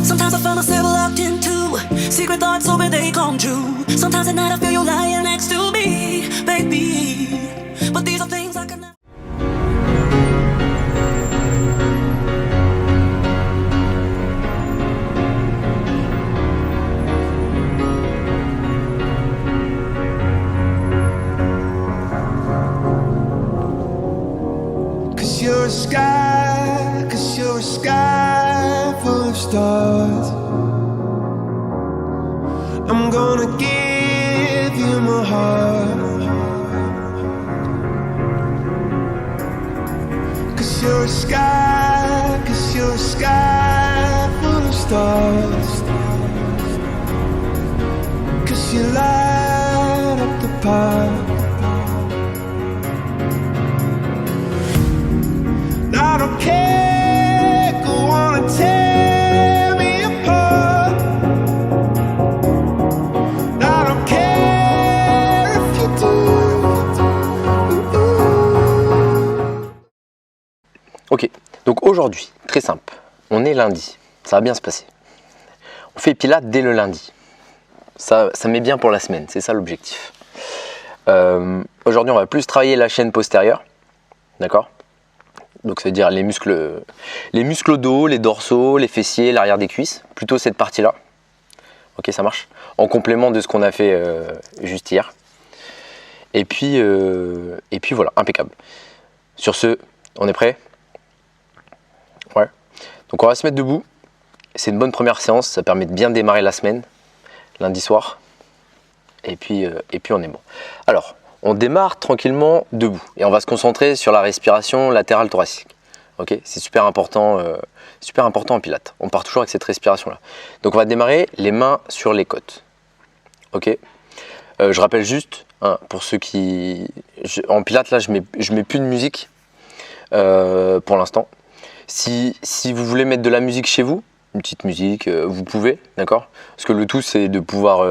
Sometimes I find myself locked into secret thoughts, hoping they come true. Sometimes at night I feel you lying next to me, baby. But these are things I can never. You're a sky full of stars. I'm gonna give you my heart. 'Cause you're a sky full of stars. 'Cause you light up the park. I don't care, go on and tear me apart. I don't care if you do. Ok, donc aujourd'hui, très simple, on est lundi, ça va bien se passer. On fait Pilates dès le lundi. Ça met bien pour la semaine, c'est ça l'objectif. Aujourd'hui, on va plus travailler la chaîne postérieure, d'accord ? Donc ça veut dire les muscles au dos, les dorsaux, les fessiers, l'arrière des cuisses, plutôt cette partie-là. Ok, ça marche. En complément de ce qu'on a fait juste hier. Et puis voilà, impeccable. Sur ce, on est prêt ? Ouais. Donc on va se mettre debout. C'est une bonne première séance, ça permet de bien démarrer la semaine, lundi soir. Et puis on est bon. Alors, on démarre tranquillement debout et on va se concentrer sur la respiration latérale thoracique. Ok, c'est super important en pilates. On part toujours avec cette respiration là. Donc on va démarrer les mains sur les côtes. Ok. Je rappelle juste, hein, pour ceux qui, en pilates là, je mets plus de musique pour l'instant. Si vous voulez mettre de la musique chez vous, une petite musique, vous pouvez, d'accord. Parce que le tout c'est de pouvoir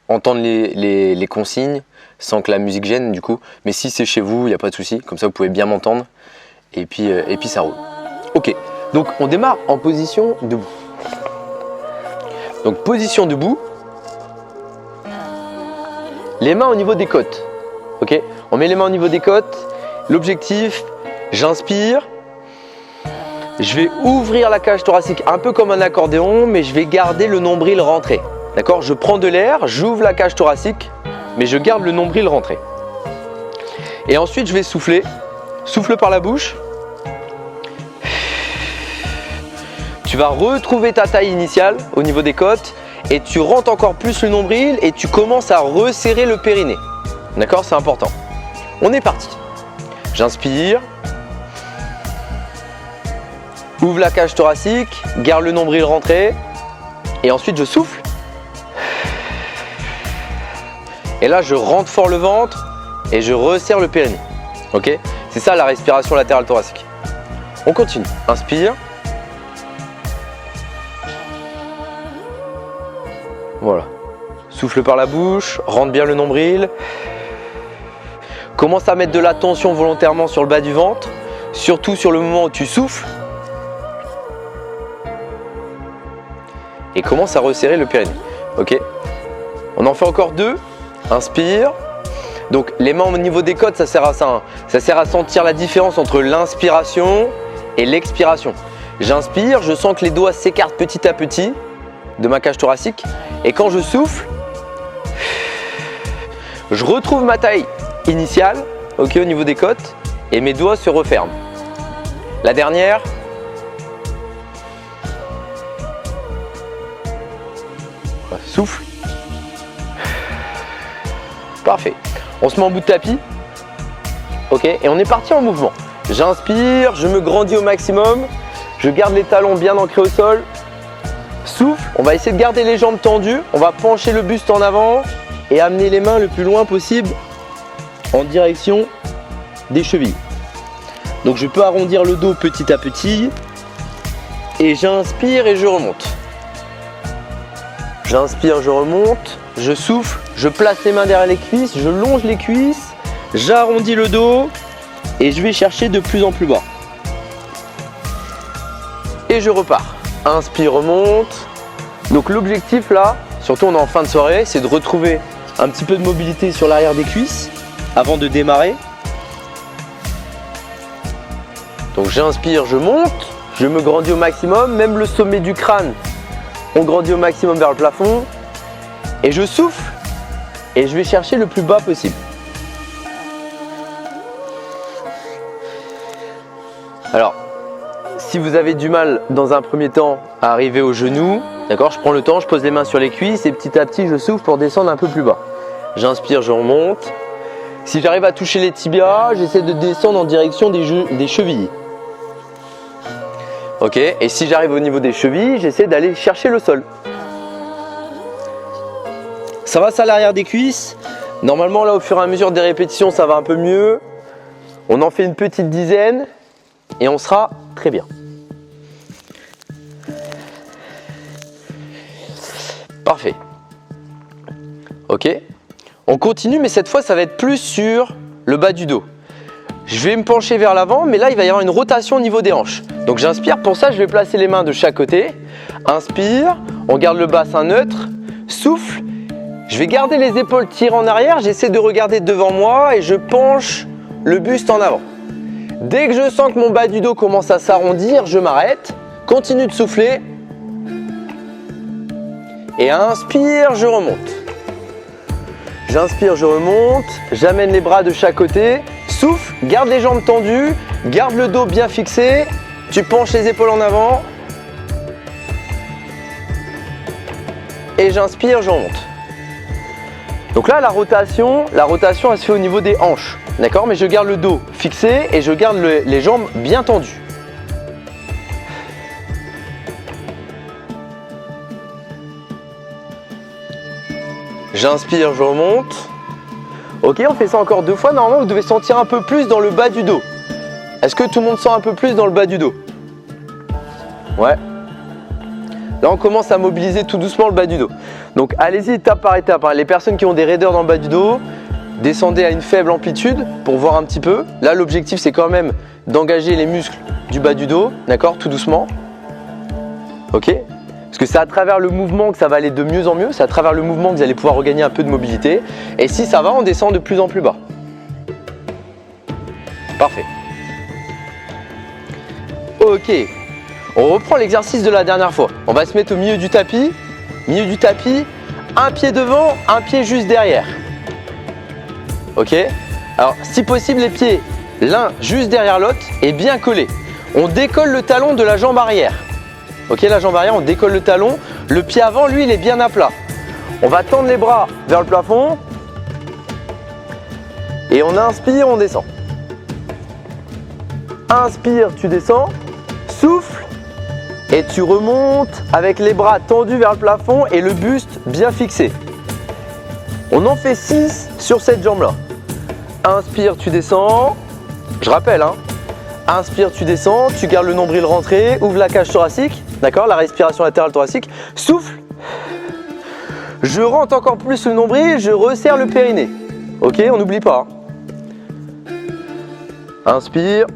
entendre les consignes sans que la musique gêne du coup, mais si c'est chez vous, il n'y a pas de souci, comme ça vous pouvez bien m'entendre et puis ça roule. Ok, donc on démarre en position debout. Donc position debout, les mains au niveau des côtes. Ok, on met les mains au niveau des côtes. L'objectif, j'inspire, je vais ouvrir la cage thoracique un peu comme un accordéon, mais je vais garder le nombril rentré. D'accord, je prends de l'air, j'ouvre la cage thoracique, mais je garde le nombril rentré. Et ensuite, je vais souffler. Souffle par la bouche. Tu vas retrouver ta taille initiale au niveau des côtes et tu rentres encore plus le nombril et tu commences à resserrer le périnée. D'accord, c'est important. On est parti. J'inspire. Ouvre la cage thoracique, garde le nombril rentré et ensuite je souffle. Et là, je rentre fort le ventre et je resserre le périnée. Ok ? C'est ça la respiration latérale thoracique. On continue. Inspire. Voilà. Souffle par la bouche, rentre bien le nombril. Commence à mettre de la tension volontairement sur le bas du ventre, surtout sur le moment où tu souffles. Et commence à resserrer le périnée. Ok ? On en fait encore deux. Inspire. Donc les mains au niveau des côtes, ça sert à ça. Hein. Ça sert à sentir la différence entre l'inspiration et l'expiration. J'inspire, je sens que les doigts s'écartent petit à petit de ma cage thoracique. Et quand je souffle, je retrouve ma taille initiale, ok, au niveau des côtes, et mes doigts se referment. La dernière. Souffle. Parfait. On se met en bout de tapis. Ok, et on est parti en mouvement. J'inspire, je me grandis au maximum. Je garde les talons bien ancrés au sol. Souffle, on va essayer de garder les jambes tendues. On va pencher le buste en avant et amener les mains le plus loin possible en direction des chevilles. Donc je peux arrondir le dos petit à petit. Et j'inspire et je remonte. J'inspire, je remonte. Je souffle, je place les mains derrière les cuisses, je longe les cuisses, j'arrondis le dos et je vais chercher de plus en plus bas. Et je repars. inspire, remonte. Donc l'objectif là, surtout on est en fin de soirée, c'est de retrouver un petit peu de mobilité sur l'arrière des cuisses avant de démarrer. Donc j'inspire, je monte, je me grandis au maximum, même le sommet du crâne, on grandit au maximum vers le plafond. Et je souffle et je vais chercher le plus bas possible. Alors, si vous avez du mal dans un premier temps à arriver au genou, d'accord, je prends le temps, je pose les mains sur les cuisses et petit à petit je souffle pour descendre un peu plus bas. J'inspire, je remonte. Si j'arrive à toucher les tibias, j'essaie de descendre en direction des chevilles. Ok, et si j'arrive au niveau des chevilles, j'essaie d'aller chercher le sol. Ça va, ça à l'arrière des cuisses. Normalement, là, au fur et à mesure des répétitions, ça va un peu mieux. On en fait une petite dizaine et on sera très bien. Parfait. Ok. On continue, mais cette fois, ça va être plus sur le bas du dos. Je vais me pencher vers l'avant, mais là, il va y avoir une rotation au niveau des hanches. Donc, j'inspire. Pour ça, je vais placer les mains de chaque côté. Inspire. On garde le bassin neutre. Souffle. Je vais garder les épaules tirées en arrière. J'essaie de regarder devant moi et je penche le buste en avant. Dès que je sens que mon bas du dos commence à s'arrondir, je m'arrête. Continue de souffler. Et inspire, je remonte. J'inspire, je remonte. J'amène les bras de chaque côté. Souffle, garde les jambes tendues. Garde le dos bien fixé. Tu penches les épaules en avant. Et j'inspire, je remonte. Donc là, la rotation, elle se fait au niveau des hanches. D'accord? Mais je garde le dos fixé et je garde les jambes bien tendues. J'inspire, je remonte. Ok, on fait ça encore 2 fois. Normalement, vous devez sentir un peu plus dans le bas du dos. Est-ce que tout le monde sent un peu plus dans le bas du dos? Ouais. Là, on commence à mobiliser tout doucement le bas du dos. Donc, allez-y étape par étape. Les personnes qui ont des raideurs dans le bas du dos, descendez à une faible amplitude pour voir un petit peu. Là, l'objectif, c'est quand même d'engager les muscles du bas du dos. D'accord? Tout doucement. Ok? Parce que c'est à travers le mouvement que ça va aller de mieux en mieux. C'est à travers le mouvement que vous allez pouvoir regagner un peu de mobilité. Et si ça va, on descend de plus en plus bas. Parfait. Ok. On reprend l'exercice de la dernière fois. On va se mettre au milieu du tapis. Milieu du tapis, un pied devant, un pied juste derrière. Ok? Alors, si possible, les pieds l'un juste derrière l'autre et bien collés. On décolle le talon de la jambe arrière. Ok, la jambe arrière, on décolle le talon. Le pied avant, lui, il est bien à plat. On va tendre les bras vers le plafond. Et on inspire, on descend. Inspire, tu descends. Souffle. Et tu remontes avec les bras tendus vers le plafond et le buste bien fixé. On en fait 6 sur cette jambe-là. Inspire, tu descends. Je rappelle, hein. Inspire, tu descends. Tu gardes le nombril rentré. Ouvre la cage thoracique. D'accord? La respiration latérale thoracique. Souffle. Je rentre encore plus le nombril. Je resserre le périnée. Ok? On n'oublie pas. Inspire.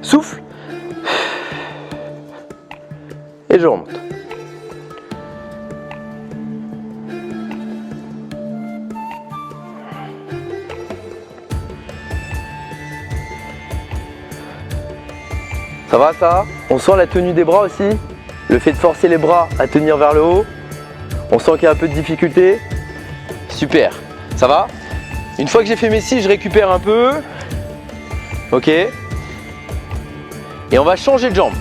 Souffle. Et je remonte. Ça va ça? On sent la tenue des bras aussi. Le fait de forcer les bras à tenir vers le haut. On sent qu'il y a un peu de difficulté. Super. Ça va? Une fois que j'ai fait mes 6, je récupère un peu. Ok. Et on va changer de jambe.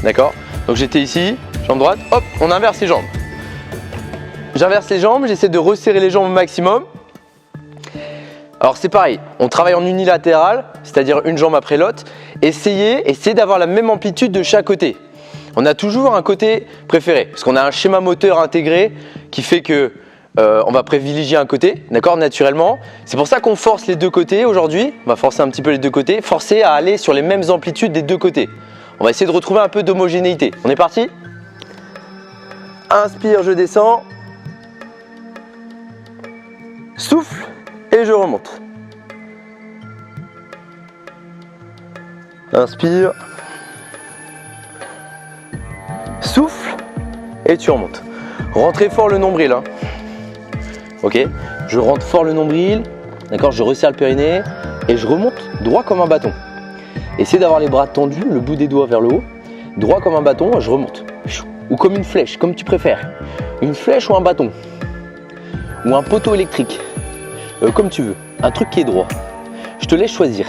D'accord? Donc j'étais ici, jambe droite, hop, on inverse les jambes. J'inverse les jambes, j'essaie de resserrer les jambes au maximum. Alors c'est pareil, on travaille en unilatéral, c'est-à-dire une jambe après l'autre. Essayez d'avoir la même amplitude de chaque côté. On a toujours un côté préféré, parce qu'on a un schéma moteur intégré qui fait que on va privilégier un côté, d'accord, naturellement. C'est pour ça qu'on force les deux côtés aujourd'hui. On va forcer un petit peu les deux côtés, forcer à aller sur les mêmes amplitudes des deux côtés. On va essayer de retrouver un peu d'homogénéité. On est parti? Inspire, je descends. Souffle et je remonte. Inspire. et tu remontes. Rentrez fort le nombril. Hein. Ok, je rentre fort le nombril, d'accord, je resserre le périnée et je remonte droit comme un bâton. Essayez d'avoir les bras tendus, le bout des doigts vers le haut, droit comme un bâton, je remonte. Ou comme une flèche, comme tu préfères. Une flèche ou un bâton. Ou un poteau électrique. Comme tu veux. Un truc qui est droit. Je te laisse choisir.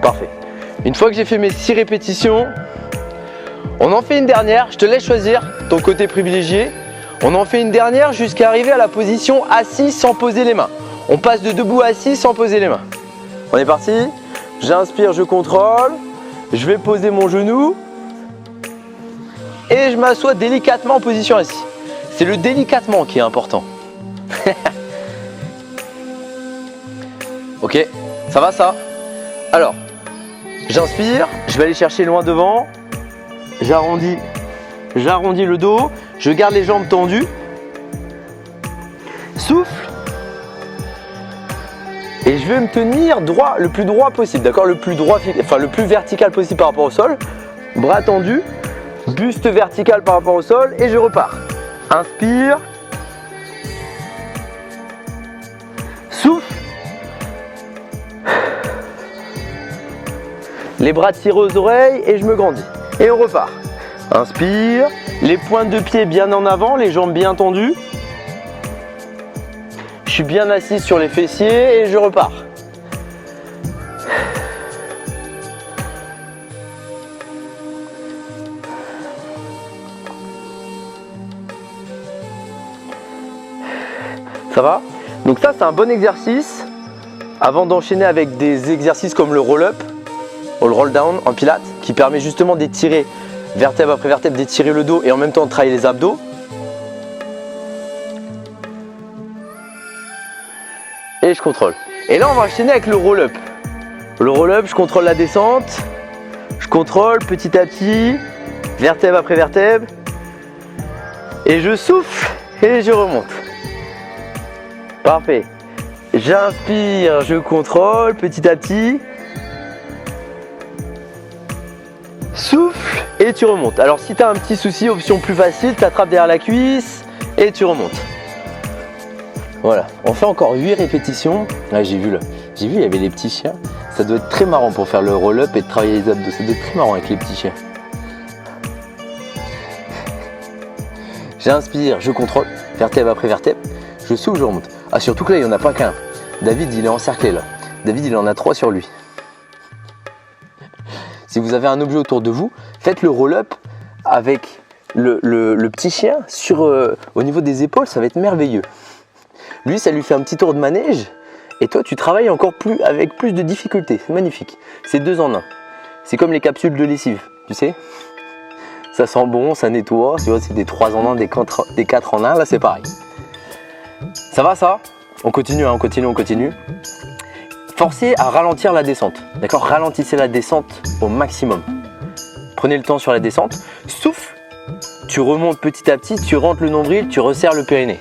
Parfait. Une fois que j'ai fait mes 6 répétitions, on en fait une dernière. Je te laisse choisir ton côté privilégié. On en fait une dernière jusqu'à arriver à la position assis sans poser les mains. On passe de debout à assis sans poser les mains. On est parti. J'inspire, je contrôle. Je vais poser mon genou. Et je m'assois délicatement en position assis. C'est le délicatement qui est important. Ok, ça va ça? Alors, j'inspire, je vais aller chercher loin devant. J'arrondis le dos. Je garde les jambes tendues. Souffle. Et je vais me tenir droit, le plus droit possible, d'accord? Le plus droit, enfin le plus vertical possible par rapport au sol. Bras tendus, buste vertical par rapport au sol et je repars. Inspire. Souffle. Les bras tirés aux oreilles et je me grandis. Et on repart. Inspire. Les pointes de pied bien en avant, les jambes bien tendues. Je suis bien assis sur les fessiers et je repars. Ça va? Donc ça, c'est un bon exercice avant d'enchaîner avec des exercices comme le roll-up ou le roll-down en pilates qui permet justement d'étirer vertèbre après vertèbre, d'étirer le dos et en même temps de travailler les abdos. Et je contrôle. Et là, on va enchaîner avec le roll-up. Le roll-up, je contrôle la descente. Je contrôle petit à petit, vertèbre après vertèbre. Et je souffle et je remonte. Parfait. J'inspire, je contrôle petit à petit. Souffle et tu remontes. Alors si tu as un petit souci, option plus facile, tu attrapes derrière la cuisse et tu remontes. Voilà, on fait encore 8 répétitions. Ah, j'ai vu, il y avait les petits chiens. Ça doit être très marrant pour faire le roll-up et de travailler les abdos. Ça doit être très marrant avec les petits chiens. J'inspire, je contrôle, vertèbre après vertèbre. Je souffle, je remonte. Ah, surtout que là, il n'y en a pas qu'un. David, il est encerclé là. David, il en a 3 sur lui. Si vous avez un objet autour de vous, faites le roll-up avec le petit chien au niveau des épaules, ça va être merveilleux. Lui, ça lui fait un petit tour de manège et toi, tu travailles encore plus avec plus de difficulté. C'est magnifique. C'est 2 en 1. C'est comme les capsules de lessive, tu sais. Ça sent bon, ça nettoie. Tu vois, c'est des 3 en 1, des 4 en 1. Là, c'est pareil. Ça va ça? On continue, hein, on continue. Forcez à ralentir la descente. D'accord? Ralentissez la descente au maximum. Prenez le temps sur la descente. Souffle. Tu remontes petit à petit, tu rentres le nombril, tu resserres le périnée.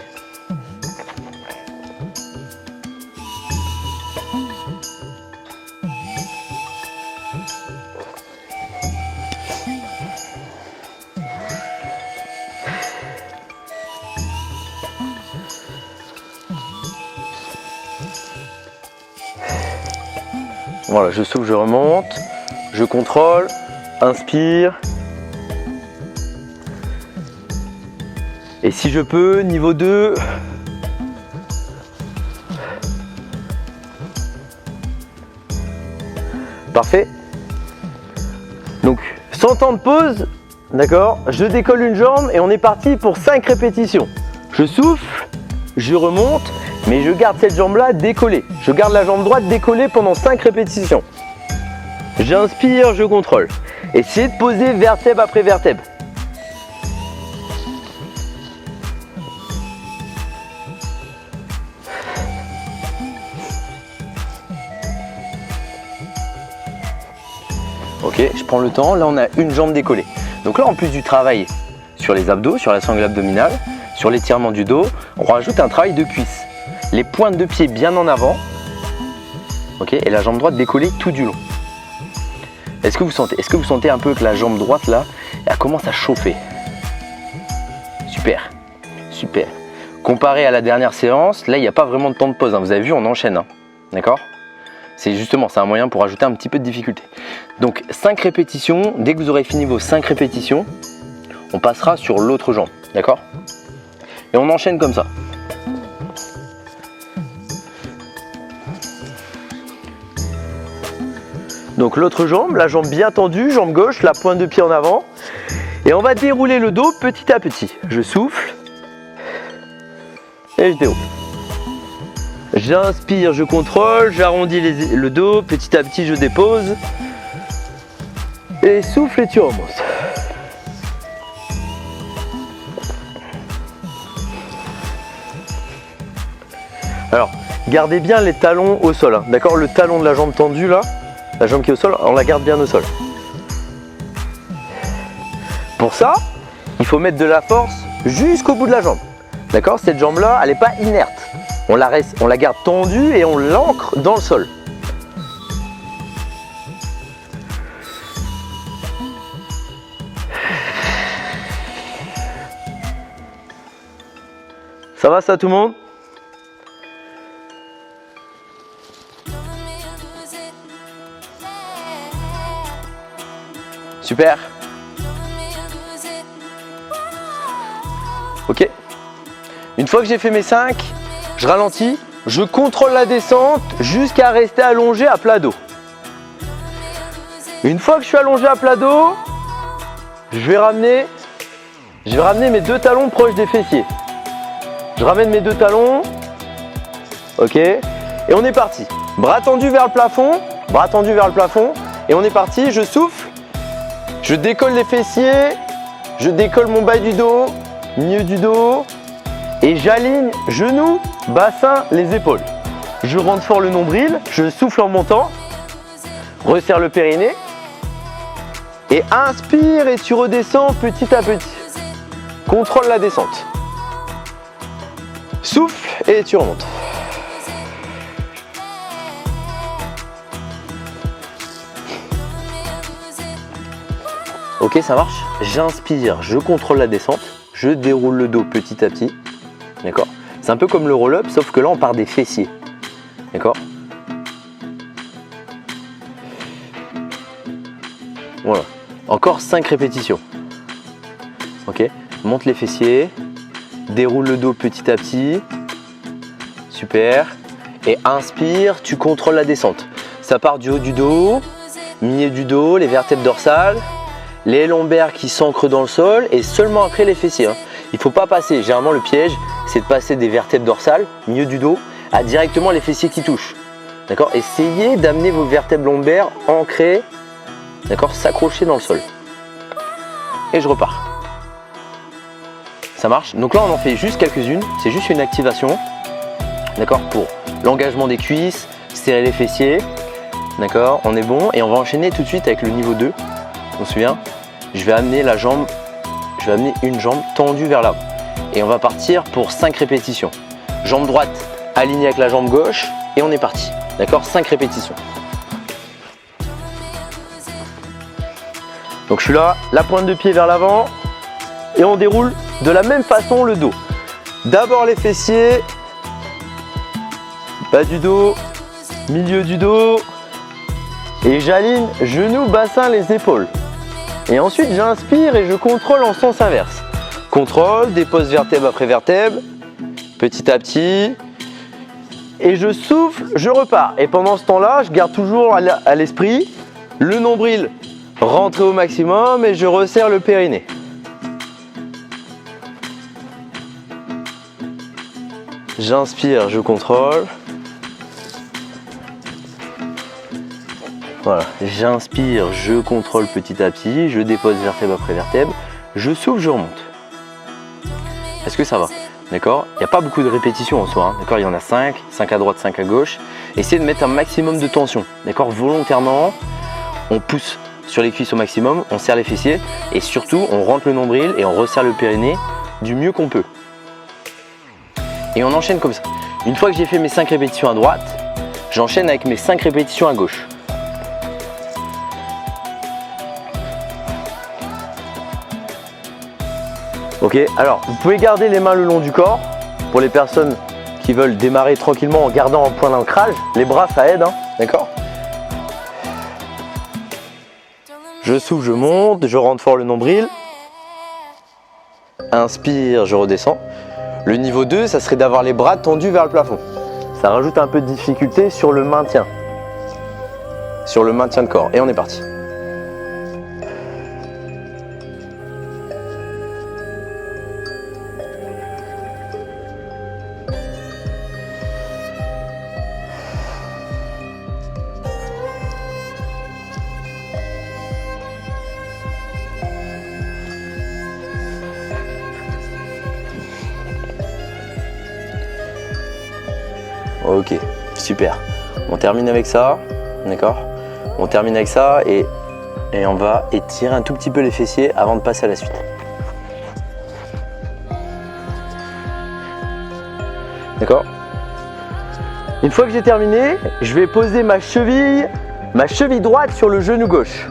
Voilà, je souffle, je remonte, je contrôle, inspire. Et si je peux, niveau 2. Parfait. Donc, sans temps de pause, d'accord, je décolle une jambe et on est parti pour 5 répétitions. Je souffle, je remonte. Mais je garde cette jambe-là décollée. Je garde la jambe droite décollée pendant 5 répétitions. J'inspire, je contrôle. Essayez de poser vertèbre après vertèbre. Ok, je prends le temps. Là, on a une jambe décollée. Donc là, en plus du travail sur les abdos, sur la sangle abdominale, sur l'étirement du dos, on rajoute un travail de cuisse. Les pointes de pied bien en avant, ok, et la jambe droite décollée tout du long. Est-ce que vous sentez un peu que la jambe droite là, elle commence à chauffer? Super, super. Comparé à la dernière séance, là il n'y a pas vraiment de temps de pause, hein. Vous avez vu, on enchaîne, hein. D'accord? C'est un moyen pour ajouter un petit peu de difficulté. Donc 5 répétitions, dès que vous aurez fini vos 5 répétitions, on passera sur l'autre jambe, d'accord? Et on enchaîne comme ça. Donc l'autre jambe, la jambe bien tendue, jambe gauche, la pointe de pied en avant. Et on va dérouler le dos petit à petit. Je souffle et je déroule. J'inspire, je contrôle, j'arrondis le dos, petit à petit je dépose. Et souffle et tu remontes. Alors, gardez bien les talons au sol, hein, d'accord? Le talon de la jambe tendue là, la jambe qui est au sol, on la garde bien au sol. Pour ça, il faut mettre de la force jusqu'au bout de la jambe. D'accord? Cette jambe là, elle n'est pas inerte. On la garde tendue et on l'ancre dans le sol. Ça va ça tout le monde? Super. Ok. Une fois que j'ai fait mes 5, je ralentis, je contrôle la descente jusqu'à rester allongé à plat dos. Une fois que je suis allongé à plat dos, je vais ramener mes 2 talons proches des fessiers. Je ramène mes 2 talons. Ok. Et on est parti. Bras tendus vers le plafond. Bras tendus vers le plafond. Et on est parti. Je souffle. Je décolle les fessiers. Je décolle mon bas du dos. Milieu du dos. Et j'aligne genoux, bassin, les épaules. Je rentre fort le nombril. Je souffle en montant. Resserre le périnée. Et inspire et tu redescends petit à petit. Contrôle la descente. Souffle et tu remontes. Ok, ça marche. J'inspire, je contrôle la descente. Je déroule le dos petit à petit. D'accord? C'est un peu comme le roll-up, sauf que là, on part des fessiers. D'accord? Voilà. Encore 5 répétitions. Ok? Monte les fessiers. Déroule le dos petit à petit. Super. Et inspire, tu contrôles la descente. Ça part du haut du dos, milieu du dos, les vertèbres dorsales, les lombaires qui s'ancrent dans le sol et seulement après les fessiers. Hein. Il ne faut pas passer, généralement le piège, c'est de passer des vertèbres dorsales, milieu du dos, à directement les fessiers qui touchent. D'accord? Essayez d'amener vos vertèbres lombaires ancrées, d'accord, s'accrocher dans le sol. Et je repars. Ça marche? Donc là, on en fait juste quelques-unes. C'est juste une activation. D'accord? Pour l'engagement des cuisses, serrer les fessiers. D'accord? On est bon. Et on va enchaîner tout de suite avec le niveau 2. On se souvient? Je vais amener une jambe tendue vers l'avant. Et on va partir pour 5 répétitions. Jambe droite alignée avec la jambe gauche. Et on est parti. D'accord? 5 répétitions. Donc je suis là, la pointe de pied vers l'avant. Et on déroule de la même façon le dos. D'abord les fessiers, bas du dos, milieu du dos. Et j'aligne genoux, bassin, les épaules. Et ensuite j'inspire et je contrôle en sens inverse. Contrôle, dépose vertèbre après vertèbre, petit à petit. Et je souffle, je repars. Et pendant ce temps-là, je garde toujours à l'esprit le nombril rentré au maximum et je resserre le périnée. J'inspire, je contrôle. Voilà, j'inspire, je contrôle petit à petit, je dépose vertèbre après vertèbre, je souffle, je remonte. Est-ce que ça va? D'accord? Il n'y a pas beaucoup de répétitions en soi, hein. D'accord? Il y en a 5, 5 à droite, 5 à gauche. Essayez de mettre un maximum de tension, d'accord? Volontairement, on pousse sur les cuisses au maximum, on serre les fessiers et surtout on rentre le nombril et on resserre le périnée du mieux qu'on peut. Et on enchaîne comme ça. Une fois que j'ai fait mes 5 répétitions à droite, j'enchaîne avec mes 5 répétitions à gauche. Ok, alors vous pouvez garder les mains le long du corps pour les personnes qui veulent démarrer tranquillement en gardant un point d'ancrage. Les bras ça aide, hein, d'accord? Je souffle, je monte, je rentre fort le nombril. Inspire, je redescends. Le niveau 2, ça serait d'avoir les bras tendus vers le plafond. Ça rajoute un peu de difficulté sur le maintien. Sur le maintien de corps. Et on est parti. Ok, super. On termine avec ça, d'accord? On termine avec ça et on va étirer un tout petit peu les fessiers avant de passer à la suite. D'accord? Une fois que j'ai terminé, je vais poser ma cheville droite sur le genou gauche.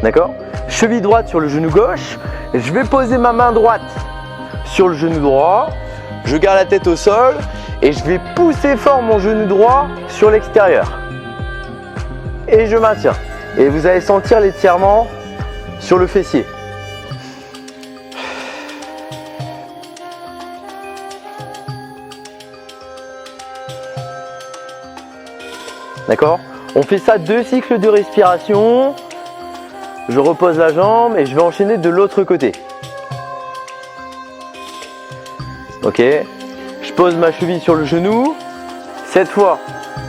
D'accord? Cheville droite sur le genou gauche. Je vais poser ma main droite sur le genou droit. Je garde la tête au sol. Et je vais pousser fort mon genou droit sur l'extérieur. Et je maintiens. Et vous allez sentir l'étirement sur le fessier. D'accord? On fait ça 2 cycles de respiration. Je repose la jambe et je vais enchaîner de l'autre côté. Ok? Je pose ma cheville sur le genou. Cette fois,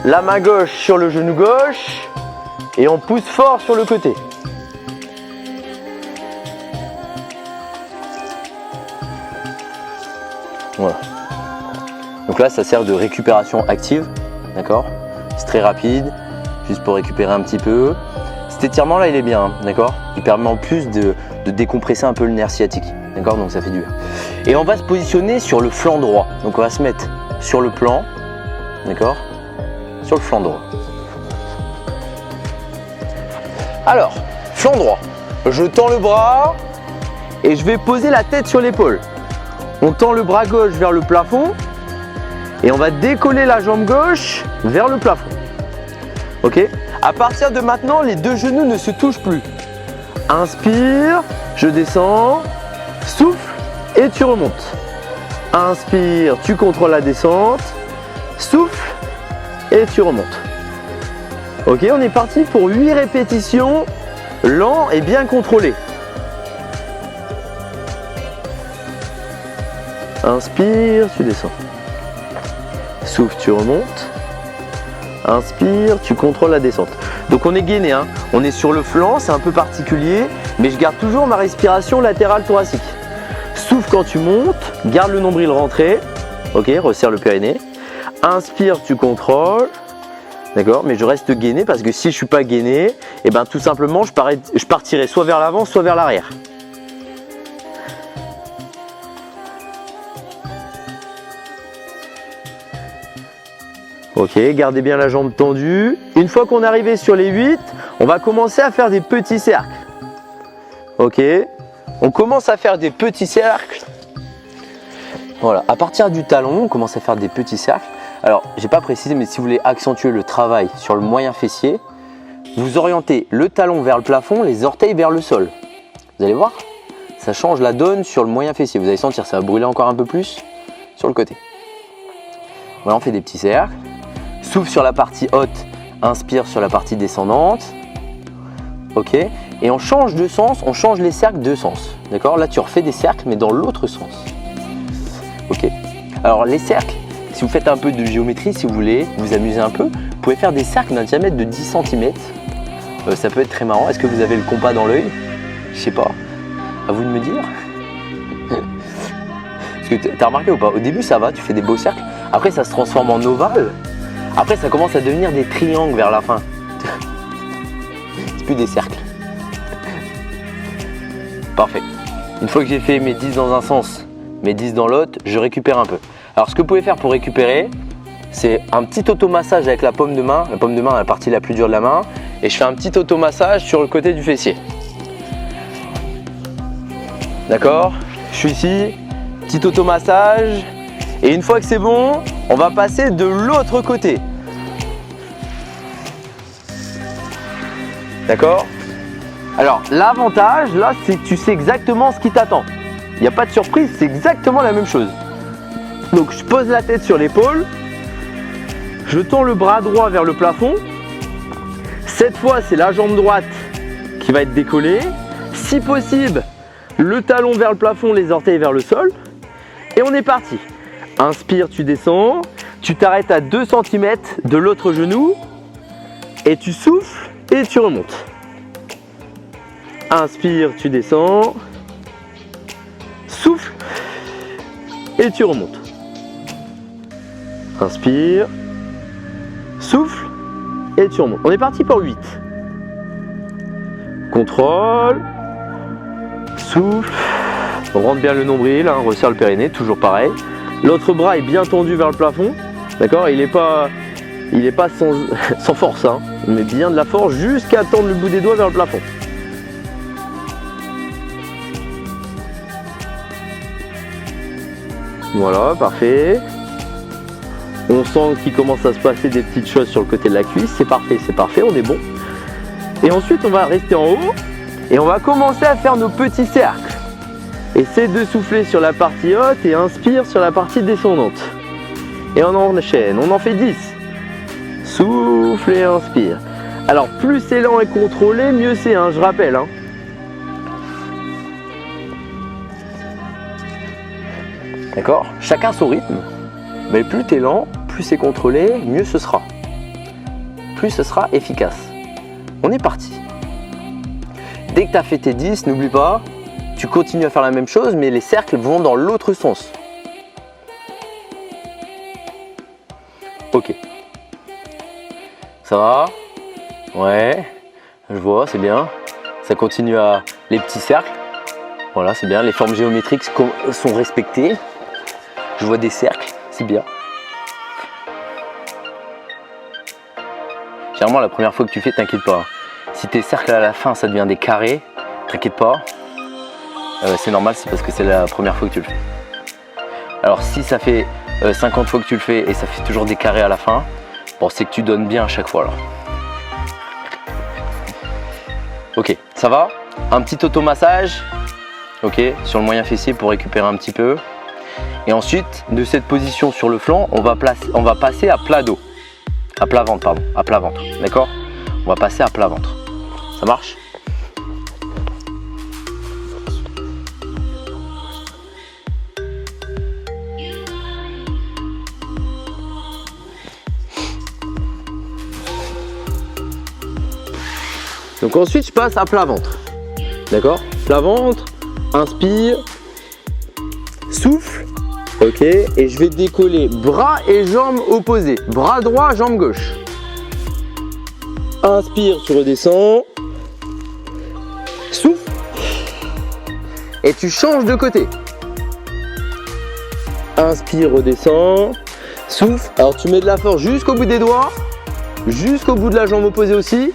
la main gauche sur le genou gauche. Et on pousse fort sur le côté. Voilà. Donc là, ça sert de récupération active. D'accord? C'est très rapide. Juste pour récupérer un petit peu. Cet étirement là, il est bien. Hein, d'accord? Il permet en plus de décompresser un peu le nerf sciatique. D'accord? Donc ça fait du bien. Et on va se positionner sur le flanc droit. Donc on va se mettre sur le plan, d'accord? Sur le flanc droit. Alors, flanc droit. Je tends le bras et je vais poser la tête sur l'épaule. On tend le bras gauche vers le plafond et on va décoller la jambe gauche vers le plafond. Ok? À partir de maintenant, les 2 genoux ne se touchent plus. Inspire, je descends, souffle. Et tu remontes. Inspire, tu contrôles la descente. Souffle et tu remontes. Ok, on est parti pour 8 répétitions, lent et bien contrôlé. Inspire, tu descends. Souffle, tu remontes. Inspire, tu contrôles la descente. Donc on est gainé, hein. On est sur le flanc, c'est un peu particulier, mais je garde toujours ma respiration latérale thoracique. Souffle quand tu montes, garde le nombril rentré, ok, resserre le périnée. Inspire, tu contrôles, d'accord, mais je reste gainé parce que si je suis pas gainé, et ben tout simplement je partirai soit vers l'avant, soit vers l'arrière. Ok, gardez bien la jambe tendue. Une fois qu'on est arrivé sur les 8, on va commencer à faire des petits cercles. Ok. On commence à faire des petits cercles. Voilà, à partir du talon, on commence à faire des petits cercles. Alors, j'ai pas précisé, mais si vous voulez accentuer le travail sur le moyen fessier, vous orientez le talon vers le plafond, les orteils vers le sol. Vous allez voir, ça change la donne sur le moyen fessier. Vous allez sentir, ça va brûler encore un peu plus sur le côté. Voilà, on fait des petits cercles. Souffle sur la partie haute, inspire sur la partie descendante. Ok. Et on change de sens, on change les cercles de sens. D'accord? Là, tu refais des cercles, mais dans l'autre sens. Ok. Alors, les cercles, si vous faites un peu de géométrie, si vous voulez vous amuser un peu, vous pouvez faire des cercles d'un diamètre de 10 cm. Ça peut être très marrant. Est-ce que vous avez le compas dans l'œil? Je sais pas. À vous de me dire. Parce que tu as remarqué ou pas? Au début, ça va, tu fais des beaux cercles. Après, ça se transforme en ovale. Après, ça commence à devenir des triangles vers la fin. C'est plus des cercles. Parfait. Une fois que j'ai fait mes 10 dans un sens, mes 10 dans l'autre, je récupère un peu. Alors ce que vous pouvez faire pour récupérer, c'est un petit automassage avec la paume de main. La paume de main, la partie la plus dure de la main. Et je fais un petit automassage sur le côté du fessier. D'accord? Je suis ici, petit automassage. Et une fois que c'est bon, on va passer de l'autre côté. D'accord? Alors l'avantage là, c'est que tu sais exactement ce qui t'attend. Il n'y a pas de surprise, c'est exactement la même chose. Donc je pose la tête sur l'épaule, je tends le bras droit vers le plafond. Cette fois, c'est la jambe droite qui va être décollée. Si possible, le talon vers le plafond, les orteils vers le sol. Et on est parti. Inspire, tu descends. Tu t'arrêtes à 2 cm de l'autre genou. Et tu souffles et tu remontes. Inspire, tu descends. Souffle et tu remontes. Inspire. Souffle et tu remontes. On est parti pour 8. Contrôle. Souffle. On rentre bien le nombril, hein, resserre le périnée, toujours pareil. L'autre bras est bien tendu vers le plafond. D'accord? Il n'est pas sans force, hein. On met bien de la force jusqu'à tendre le bout des doigts vers le plafond. Voilà, parfait. On sent qu'il commence à se passer des petites choses sur le côté de la cuisse. C'est parfait, on est bon. Et ensuite, on va rester en haut et on va commencer à faire nos petits cercles. Essaie de souffler sur la partie haute et inspire sur la partie descendante. Et on enchaîne, on en fait 10. Souffle et inspire. Alors, plus c'est lent et contrôlé, mieux c'est, hein, je rappelle. Hein. D'accord? Chacun son rythme. Mais plus tu es lent, plus c'est contrôlé, mieux ce sera. Plus ce sera efficace. On est parti. Dès que tu as fait tes 10, n'oublie pas, tu continues à faire la même chose, mais les cercles vont dans l'autre sens. Ok. Ça va? Ouais. Je vois, c'est bien. Ça continue à... Les petits cercles. Voilà, c'est bien. Les formes géométriques sont respectées. Je vois des cercles. C'est bien. Généralement, la première fois que tu fais, t'inquiète pas. Si tes cercles à la fin, ça devient des carrés, t'inquiète pas. C'est normal, c'est parce que c'est la première fois que tu le fais. Alors, si ça fait 50 fois que tu le fais et ça fait toujours des carrés à la fin, bon, c'est que tu donnes bien à chaque fois. Alors. Ok, ça va? Un petit automassage. Ok, sur le moyen fessier pour récupérer un petit peu. Et ensuite, de cette position sur le flanc, on va passer à plat dos. À plat ventre, pardon. À plat ventre. D'accord? On va passer à plat ventre. Ça marche? Donc ensuite, je passe à plat ventre. D'accord? Plat ventre, inspire, souffle. Ok, et je vais décoller bras et jambes opposés. Bras droit, jambe gauche. Inspire, tu redescends. Souffle. Et tu changes de côté. Inspire, redescends. Souffle. Alors tu mets de la force jusqu'au bout des doigts. Jusqu'au bout de la jambe opposée aussi.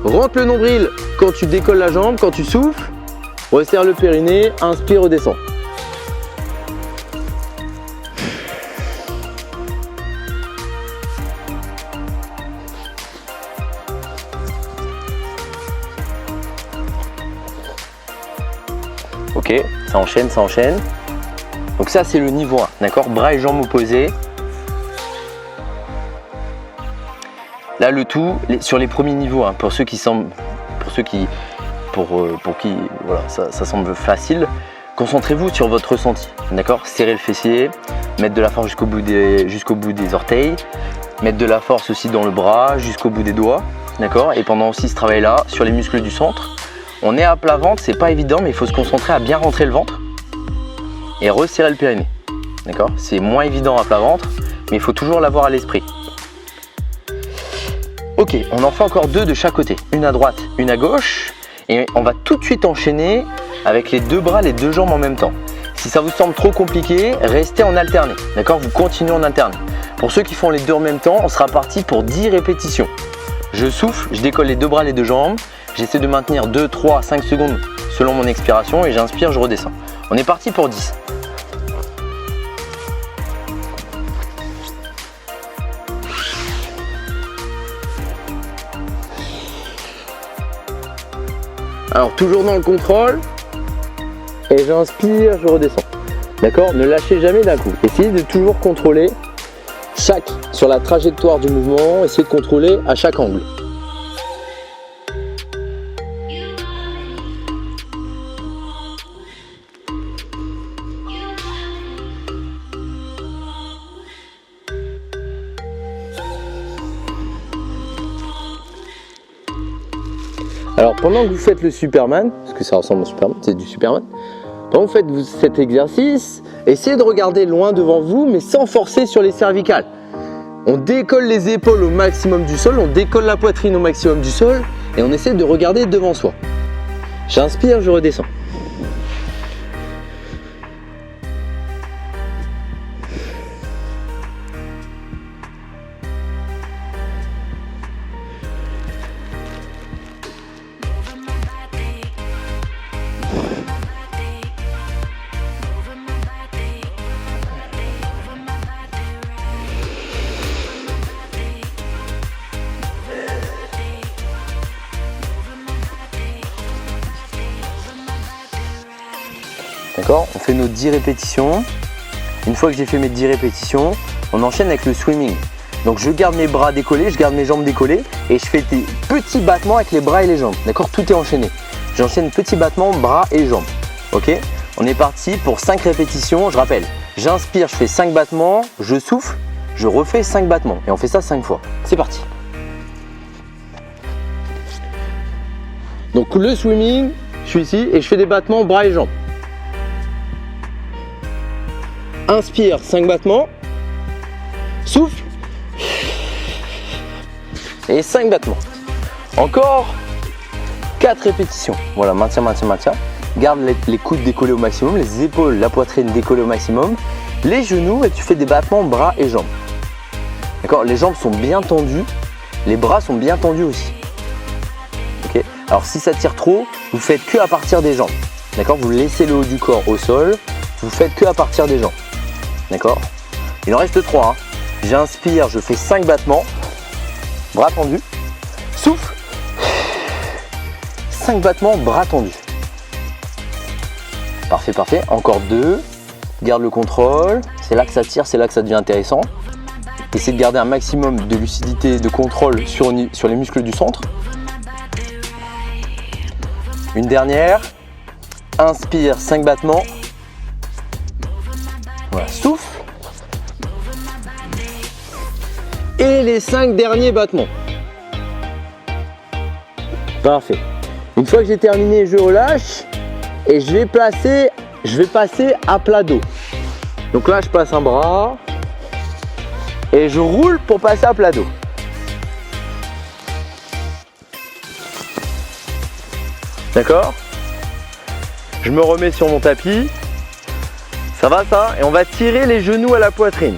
Rentre le nombril quand tu décolles la jambe, quand tu souffles. Resserre le périnée. Inspire, redescends. Ok, ça enchaîne, ça enchaîne. Donc ça c'est le niveau 1, d'accord? Bras et jambes opposés. Là le tout, sur les premiers niveaux, hein, pour qui voilà, ça semble facile, concentrez-vous sur votre ressenti, d'accord? Serrez le fessier, mettre de la force jusqu'au bout des orteils, mettre de la force aussi dans le bras, jusqu'au bout des doigts, d'accord? Et pendant aussi ce travail-là, sur les muscles du centre, on est à plat ventre, c'est pas évident, mais il faut se concentrer à bien rentrer le ventre et resserrer le périnée. D'accord? C'est moins évident à plat ventre, mais il faut toujours l'avoir à l'esprit. Ok, on en fait encore 2 de chaque côté, une à droite, une à gauche, et on va tout de suite enchaîner avec les 2 bras, les 2 jambes en même temps. Si ça vous semble trop compliqué, restez en alterné. D'accord? Vous continuez en alterné. Pour ceux qui font les deux en même temps, on sera parti pour 10 répétitions. Je souffle, je décolle les deux bras, les deux jambes. J'essaie de maintenir 2, 3, 5 secondes selon mon expiration et j'inspire, je redescends. On est parti pour 10. Alors toujours dans le contrôle. Et j'inspire, je redescends. D'accord? Ne lâchez jamais d'un coup. Essayez de toujours contrôler sur la trajectoire du mouvement. Essayez de contrôler à chaque angle. Alors pendant que vous faites le Superman, parce que ça ressemble au Superman, c'est du Superman, pendant que vous faites cet exercice, essayez de regarder loin devant vous, mais sans forcer sur les cervicales. On décolle les épaules au maximum du sol, on décolle la poitrine au maximum du sol, et on essaie de regarder devant soi. J'inspire, je redescends. D'accord? On fait nos 10 répétitions. Une fois que j'ai fait mes 10 répétitions, on enchaîne avec le swimming. Donc je garde mes bras décollés, je garde mes jambes décollées et je fais des petits battements avec les bras et les jambes. D'accord? Tout est enchaîné. J'enchaîne petits battements, bras et jambes. Ok? On est parti pour 5 répétitions. Je rappelle, j'inspire, je fais 5 battements, je souffle, je refais 5 battements. Et on fait ça 5 fois. C'est parti. Donc le swimming, je suis ici et je fais des battements, bras et jambes. Inspire, 5 battements. Souffle. Et 5 battements. Encore 4 répétitions. Voilà, maintien, maintien, maintien. Garde les coudes décollés au maximum, les épaules, la poitrine décollée au maximum. Les genoux et tu fais des battements bras et jambes. D'accord? Les jambes sont bien tendues. Les bras sont bien tendus aussi. Ok? Alors si ça tire trop, vous faites que à partir des jambes. D'accord? Vous laissez le haut du corps au sol. Vous faites que à partir des jambes. D'accord? Il en reste 3. Hein. J'inspire, je fais 5 battements. Bras tendus. Souffle. 5 battements, bras tendus. Parfait, parfait. Encore 2. Garde le contrôle. C'est là que ça tire, c'est là que ça devient intéressant. Essayez de garder un maximum de lucidité, de contrôle sur les muscles du centre. Une dernière. Inspire, 5 battements. Voilà, souffle. Et les 5 derniers battements. Parfait. Une fois que j'ai terminé, je relâche et je vais passer à plat dos. Donc là, je passe un bras et je roule pour passer à plat dos. D'accord? Je me remets sur mon tapis. Ça va ça? Et on va tirer les genoux à la poitrine.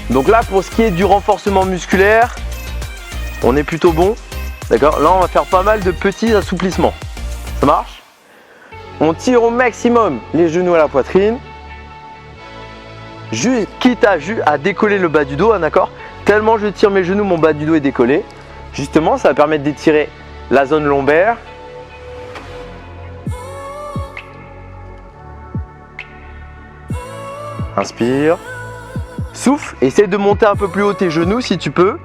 Donc là, pour ce qui est du renforcement musculaire, on est plutôt bon. D'accord? Là, on va faire pas mal de petits assouplissements. Ça marche? On tire au maximum les genoux à la poitrine. Quitte à décoller le bas du dos, hein, d'accord? Tellement je tire mes genoux, mon bas du dos est décollé. Justement, ça va permettre d'étirer la zone lombaire. Inspire. Souffle. Essaye de monter un peu plus haut tes genoux si tu peux.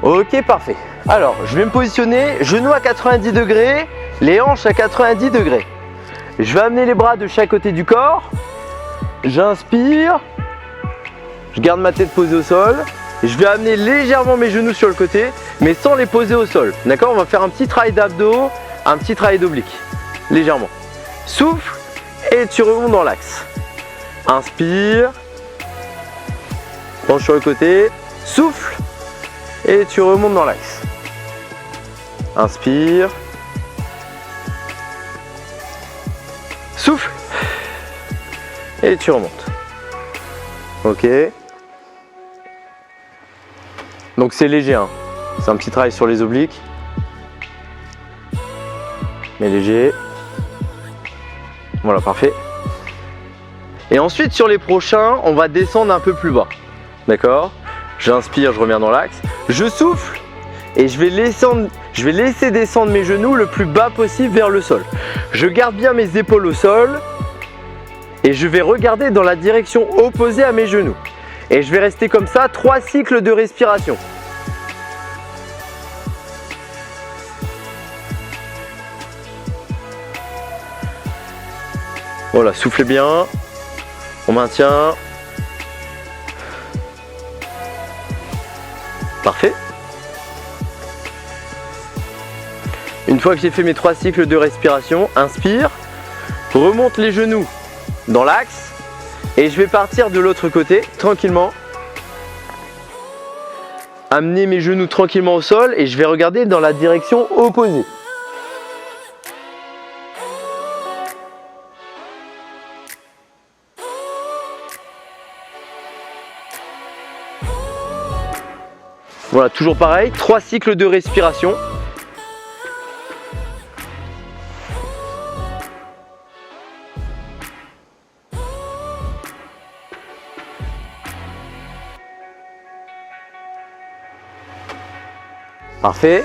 Ok, parfait. Alors, je vais me positionner, genoux à 90 degrés, les hanches à 90 degrés. Je vais amener les bras de chaque côté du corps. J'inspire. Je garde ma tête posée au sol. Je vais amener légèrement mes genoux sur le côté, mais sans les poser au sol. D'accord? On va faire un petit travail d'abdos, un petit travail d'oblique. Légèrement. Souffle et tu remontes dans l'axe. Inspire. Penche sur le côté. Souffle. et tu remontes dans l'axe. Inspire. Souffle. Et tu remontes. Ok. Donc c'est léger, hein. C'est un petit travail sur les obliques. Mais léger. Voilà, parfait. Et ensuite sur les prochains, on va descendre un peu plus bas. D'accord? J'inspire, je reviens dans l'axe. Je souffle et je vais laisser descendre mes genoux le plus bas possible vers le sol. Je garde bien mes épaules au sol et je vais regarder dans la direction opposée à mes genoux. Et je vais rester comme ça 3 cycles de respiration. Voilà, soufflez bien. On maintient. Parfait. Une fois que j'ai fait mes 3 cycles de respiration, inspire, remonte les genoux dans l'axe et je vais partir de l'autre côté tranquillement. Amener mes genoux tranquillement au sol et je vais regarder dans la direction opposée. Voilà, toujours pareil, 3 cycles de respiration. Parfait,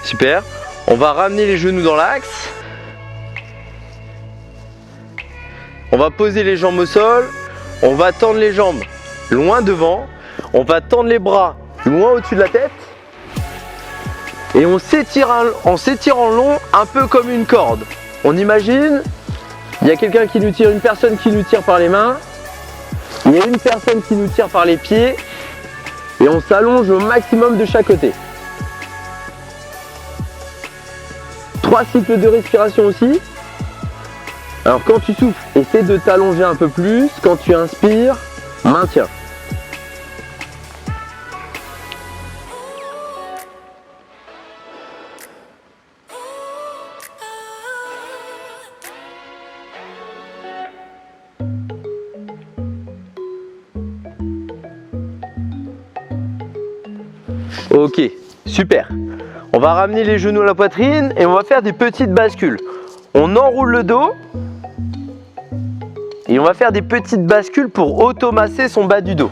super. On va ramener les genoux dans l'axe. On va poser les jambes au sol. On va tendre les jambes loin devant. On va tendre les bras loin au-dessus de la tête. Et on s'étire en long, un peu comme une corde. On imagine, il y a quelqu'un qui nous tire, une personne qui nous tire par les mains. Il y a une personne qui nous tire par les pieds. Et on s'allonge au maximum de chaque côté. 3 cycles de respiration aussi. Alors quand tu souffles, essaie de t'allonger un peu plus. Quand tu inspires, maintiens. Ok, super. On va ramener les genoux à la poitrine et on va faire des petites bascules. On enroule le dos et on va faire des petites bascules pour automasser son bas du dos.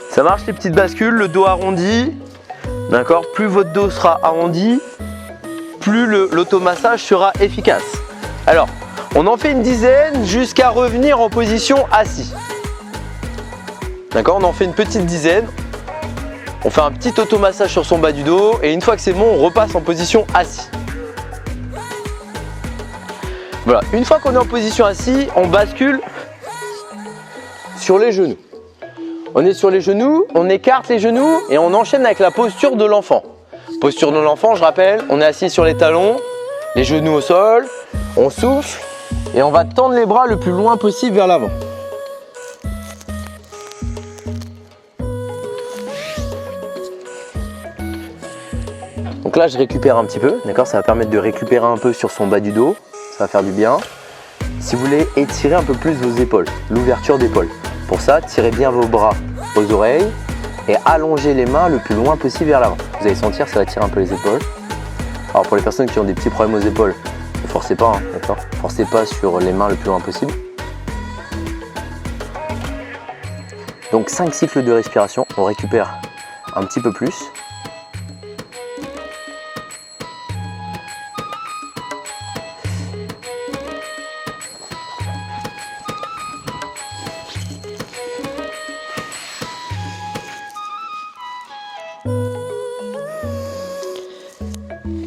Ça marche les petites bascules, le dos arrondi. D'accord? Plus votre dos sera arrondi, plus l'automassage sera efficace. Alors, on en fait une dizaine jusqu'à revenir en position assis. D'accord? On en fait une petite dizaine. On fait un petit automassage sur son bas du dos et une fois que c'est bon, on repasse en position assis. Voilà, une fois qu'on est en position assis, on bascule sur les genoux. On est sur les genoux, on écarte les genoux et on enchaîne avec la posture de l'enfant. Posture de l'enfant, je rappelle, on est assis sur les talons, les genoux au sol, on souffle et on va tendre les bras le plus loin possible vers l'avant. Donc là, je récupère un petit peu, d'accord? Ça va permettre de récupérer un peu sur son bas du dos, ça va faire du bien. Si vous voulez étirer un peu plus vos épaules, l'ouverture d'épaule. Pour ça, tirez bien vos bras aux oreilles et allongez les mains le plus loin possible vers l'avant. Vous allez sentir, ça va tirer un peu les épaules. Alors pour les personnes qui ont des petits problèmes aux épaules, ne forcez pas, hein, d'accord? Forcez pas sur les mains le plus loin possible. Donc 5 cycles de respiration, on récupère un petit peu plus.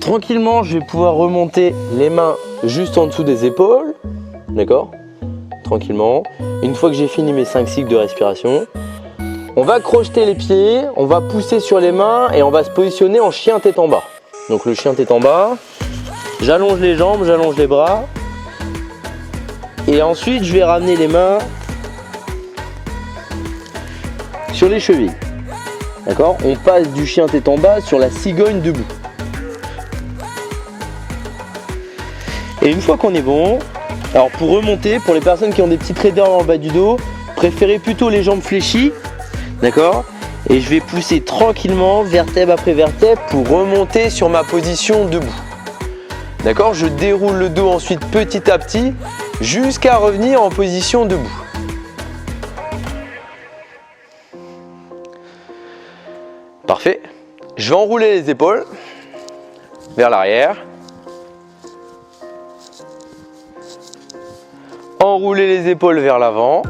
Tranquillement, je vais pouvoir remonter les mains juste en dessous des épaules, d'accord? Tranquillement. Une fois que j'ai fini mes 5 cycles de respiration, on va crocheter les pieds, on va pousser sur les mains et on va se positionner en chien tête en bas. Donc le chien tête en bas, J'allonge les jambes, j'allonge les bras. Et ensuite, je vais ramener les mains sur les chevilles. D'accord? On passe du chien tête en bas sur la cigogne debout. Et une fois qu'on est bon, alors pour remonter, pour les personnes qui ont des petites raideurs dans le bas du dos, préférez plutôt les jambes fléchies. D'accord? Et je vais pousser tranquillement, vertèbre après vertèbre, pour remonter sur ma position debout. D'accord? Je déroule le dos ensuite petit à petit, jusqu'à revenir en position debout. Parfait. Je vais enrouler les épaules vers l'arrière. Enrouler les épaules vers l'avant.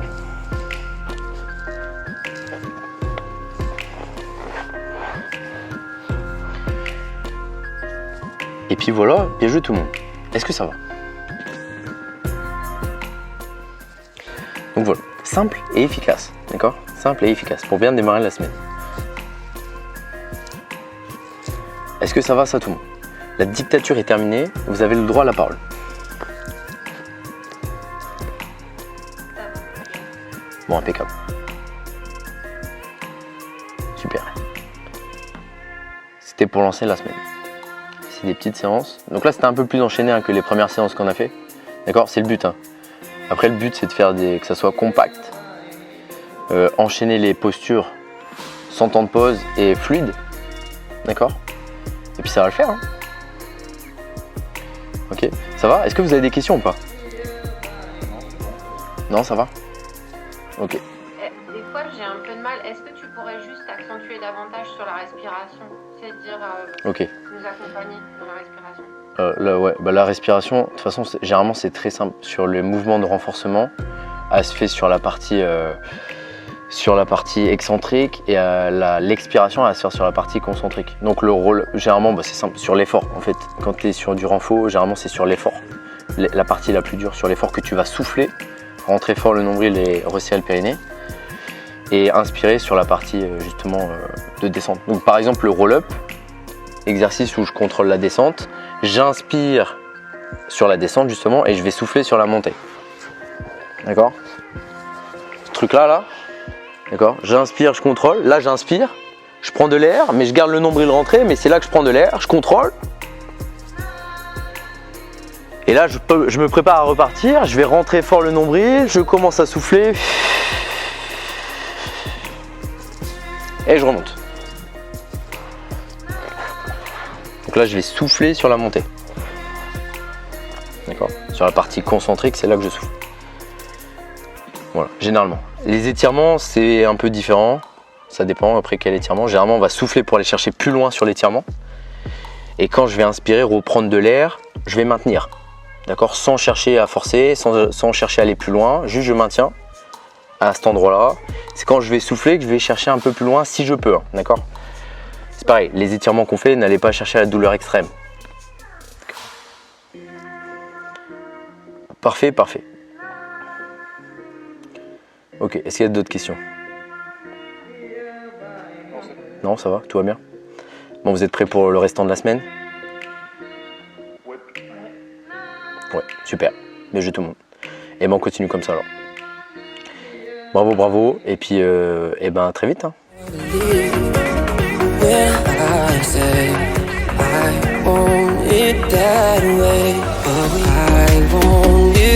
Et puis voilà, bien joué tout le monde. Est-ce que ça va? Donc voilà, simple et efficace, d'accord? Simple et efficace pour bien démarrer la semaine. Est-ce que ça va ça tout le monde? La dictature est terminée, vous avez le droit à la parole. Bon, impeccable. Super. C'était pour lancer la semaine. C'est des petites séances. Donc là, c'était un peu plus enchaîné que les premières séances qu'on a fait. D'accord? C'est le but. Hein. Après, le but, c'est de faire que ça soit compact. Enchaîner les postures sans temps de pause et fluide. D'accord? Et puis ça va le faire. Hein. Ok. Ça va? Est-ce que vous avez des questions ou pas? Non, ça va? Ok. Des fois, j'ai un peu de mal. Est-ce que tu pourrais juste accentuer davantage sur la respiration? C'est-à-dire ok. nous accompagner dans la respiration. La respiration, de toute façon, généralement, c'est très simple. Sur les mouvements de renforcement, elle se fait sur la partie excentrique et l'expiration, elle se fait sur la partie concentrique. Donc le rôle, généralement, c'est simple. Sur l'effort, en fait, quand tu es sur du renfort, généralement, c'est sur l'effort. La partie la plus dure, sur l'effort que tu vas souffler. Rentrer fort le nombril et resserrer le périnée et inspirer sur la partie justement de descente. Donc par exemple le roll-up, exercice où je contrôle la descente, j'inspire sur la descente justement et je vais souffler sur la montée. D'accord? Ce truc là, d'accord? J'inspire, je contrôle, là j'inspire, je prends de l'air mais je garde le nombril rentré, mais c'est là que je prends de l'air, je contrôle. Et là, je me prépare à repartir, je vais rentrer fort le nombril, je commence à souffler. Et je remonte. Donc là, je vais souffler sur la montée. D'accord? Sur la partie concentrique, c'est là que je souffle. Voilà, généralement. Les étirements, c'est un peu différent. Ça dépend après quel étirement. Généralement, on va souffler pour aller chercher plus loin sur l'étirement. Et quand je vais inspirer, reprendre de l'air, je vais maintenir. D'accord, sans chercher à forcer, sans chercher à aller plus loin, juste je maintiens à cet endroit-là. C'est quand je vais souffler que je vais chercher un peu plus loin si je peux. Hein, d'accord? C'est pareil, les étirements qu'on fait, n'allez pas chercher à la douleur extrême. Parfait, parfait. Ok, est-ce qu'il y a d'autres questions? Non, ça va, tout va bien? Bon, vous êtes prêts pour le restant de la semaine? Ouais, super. Bien joué tout le monde. Et ben on continue comme ça alors. Bravo, bravo. Et puis, et ben très vite. Hein. I want it that way, but I want it